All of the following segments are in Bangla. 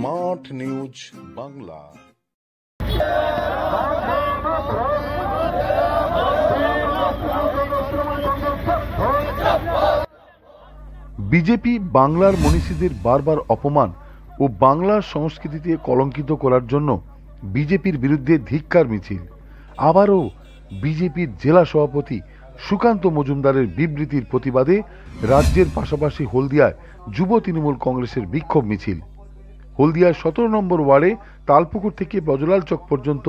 Smart news Bangla. বিজেপি বাংলার মনীষীদের বারবার অপমান ও বাংলার সংস্কৃতিতে কলঙ্কিত করার জন্য বিজেপির বিরুদ্ধে ধিক্কার মিছিল। আবারও বিজেপির জেলা সভাপতি সুকান্ত মজুমদারের বিবৃতির প্রতিবাদে রাজ্যের পাশাপাশি হলদিয়ায় যুব তৃণমূল কংগ্রেসের বিক্ষোভ মিছিল। হলদিয়ার 17 নম্বর ওয়ার্ডে তালপুকুর থেকে বজলাল চক পর্যন্ত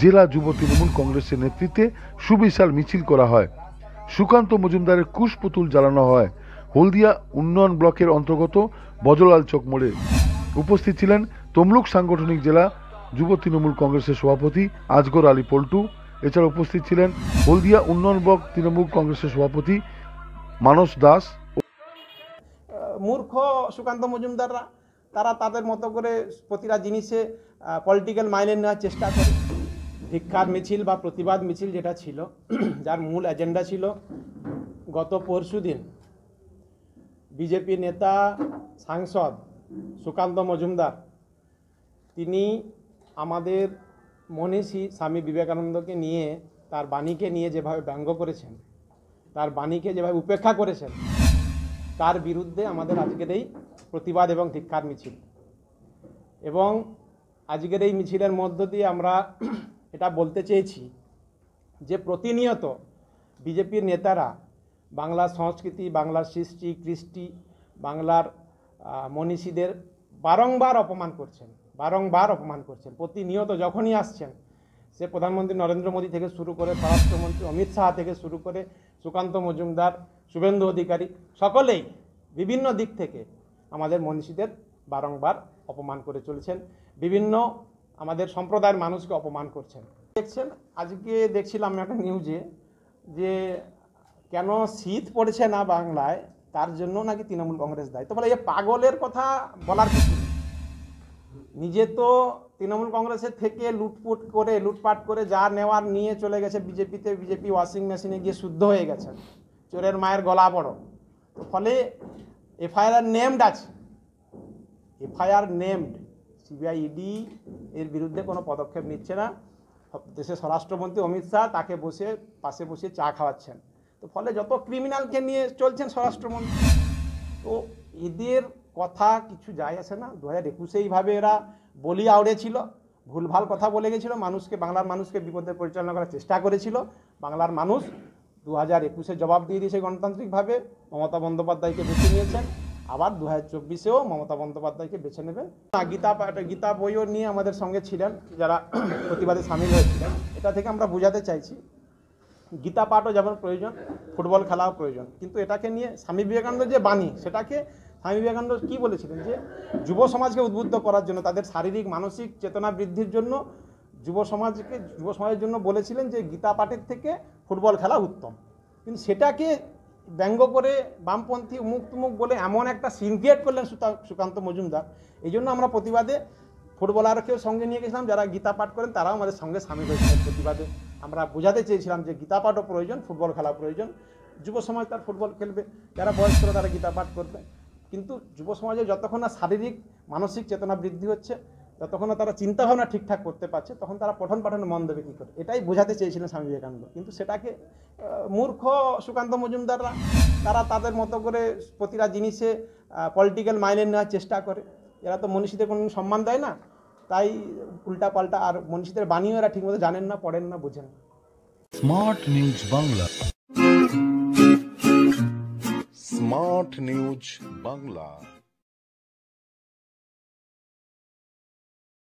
জেলা যুব তৃণমূল কংগ্রেসের নেতৃত্বে সুবিশাল মিছিল করা হয়। সুকান্ত মজুমদারের কুশপুতুল জ্বালানো হয় হলদিয়া উন্নয়ন ব্লকের অন্তর্গত বজলাল চক মোড়ে। উপস্থিত ছিলেন তমলুক সাংগঠনিক জেলা যুব তৃণমূল কংগ্রেসের সভাপতি আজগর আলী পল্টু। এছাড়া উপস্থিত ছিলেন হলদিয়া উন্নয়ন ব্লক তৃণমূল কংগ্রেসের সভাপতি মানস দাস। মূর্খ সুকান্ত মজুমদাররা তারা তাদের মতো করে প্রতিটা জিনিসে পলিটিক্যাল মাইলেজ নেওয়ার চেষ্টা করে। ধিক্কার মিছিল বা প্রতিবাদ মিছিল যেটা ছিল, যার মূল এজেন্ডা ছিল গত পরশুদিন বিজেপি নেতা সাংসদ সুকান্ত মজুমদার তিনি আমাদের মনীষী স্বামী বিবেকানন্দকে নিয়ে, তার বাণীকে নিয়ে যেভাবে ব্যঙ্গ করেছেন, তার বাণীকে যেভাবে উপেক্ষা করেছেন, তার বিরুদ্ধে আমাদের আজকের এই প্রতিবাদ এবং ধিক্কার মিছিল। এবং আজকের এই মিছিলের মধ্য দিয়ে আমরা এটা বলতে চেয়েছি যে প্রতিনিয়ত বিজেপির নেতারা বাংলার সংস্কৃতি, বাংলার সৃষ্টি কৃষ্টি, বাংলার মনীষীদের বারংবার অপমান করছেন। প্রতিনিয়ত যখনই আসছেন, সে প্রধানমন্ত্রী নরেন্দ্র মোদী থেকে শুরু করে স্বরাষ্ট্রমন্ত্রী অমিত শাহ থেকে শুরু করে সুকান্ত মজুমদার, শুভেন্দু অধিকারী, সকলেই বিভিন্ন দিক থেকে আমাদের মনীষীদের বারংবার অপমান করে চলেছেন। বিভিন্ন আমাদের সম্প্রদায়ের মানুষকে অপমান করছেন। দেখছেন, আজকে দেখছিলাম একটা নিউজে যে কেন শীত পড়েছে না বাংলায়, তার জন্য নাকি তৃণমূল কংগ্রেস দায়ী। তো বলে এই পাগলের কথা বলার কিছু নেই। নিজে তো তৃণমূল কংগ্রেসের থেকে লুটপাট করে যা নেওয়ার নিয়ে চলে গেছে বিজেপিতে। বিজেপি ওয়াশিং মেশিনে গিয়ে শুদ্ধ হয়ে গেছে, চোরের মায়ের গলা বড়। তো ফলে এফআইআর নেমড আছে, সিবিআই ইডি এর বিরুদ্ধে কোনো পদক্ষেপ নিচ্ছে না। দেশের স্বরাষ্ট্রমন্ত্রী অমিত শাহ তাকে পাশে বসে চা খাওয়াচ্ছেন। তো ফলে যত ক্রিমিনালকে নিয়ে চলছেন স্বরাষ্ট্রমন্ত্রী, তো এদের কথা কিছু যায় আসে না। 2021 এইভাবে এরা বলি আওড়েছিল, ভুলভাল কথা বলে গেছিল, বাংলার মানুষকে বিপদে পরিচালনা করার চেষ্টা করেছিল। বাংলার মানুষ 2021-এ জবাব দিয়ে দিয়েছে গণতান্ত্রিকভাবে, মমতা বন্দ্যোপাধ্যায়কে বেছে নিয়েছেন। আবার 2024-এও মমতা বন্দ্যোপাধ্যায়কে বেছে নেবেন। গীতা বইও নিয়ে আমাদের সঙ্গে ছিলেন যারা প্রতিবাদে সামিল হয়েছিলেন। এটা থেকে আমরা বোঝাতে চাইছি, গীতা পাঠও যেমন প্রয়োজন, ফুটবল খেলাও প্রয়োজন, কিন্তু এটাকে নিয়ে স্বামী বিবেকানন্দ যে বাণী, সেটাকে স্বামী বিবেকানন্দ কী বলেছিলেন যে যুব সমাজকে উদ্বুদ্ধ করার জন্য, তাদের শারীরিক মানসিক চেতনা বৃদ্ধির জন্য যুব সমাজের জন্য বলেছিলেন যে গীতা পাঠের থেকে ফুটবল খেলা উত্তম। কিন্তু সেটাকে ব্যঙ্গ করে বামপন্থী মুখ বলে এমন একটা সিন ক্রিয়েট করলেন সুকান্ত মজুমদার। এই জন্য আমরা প্রতিবাদে ফুটবলারকেও সঙ্গে নিয়ে গেছিলাম, যারা গীতা পাঠ করেন তারাও আমাদের সঙ্গে সামিল হয়েছিলেন প্রতিবাদে। আমরা বোঝাতে চেয়েছিলাম যে গীতা পাঠও প্রয়োজন, ফুটবল খেলা প্রয়োজন। যুব সমাজ তার ফুটবল খেলবে, যারা বয়স্করা তারা গীতা পাঠ করবে। কিন্তু যুব সমাজে যতক্ষণ না শারীরিক মানসিক চেতনা বৃদ্ধি হচ্ছে, যতক্ষণ না তারা চিন্তাভাবনা ঠিকঠাক করতে পারছে, তখন তারা পঠন পাঠনে মন দেবে কী করে, এটাই বোঝাতে চেয়েছিলেন স্বামী বিবেকানন্দ। কিন্তু সেটাকে মূর্খ সুকান্ত মজুমদাররা তারা তাদের মতো করে প্রতিটা জিনিসে পলিটিক্যাল মাইলেজ নেওয়ার চেষ্টা করে। এরা তো মনীষীদের কোনো সম্মান দেয় না, তাই উল্টাপাল্টা, আর মনীষীদের বাণীও এরা ঠিকমতো জানেন না, পড়েন না, বোঝেন না। Smart news Bangla. Smart news Bangla.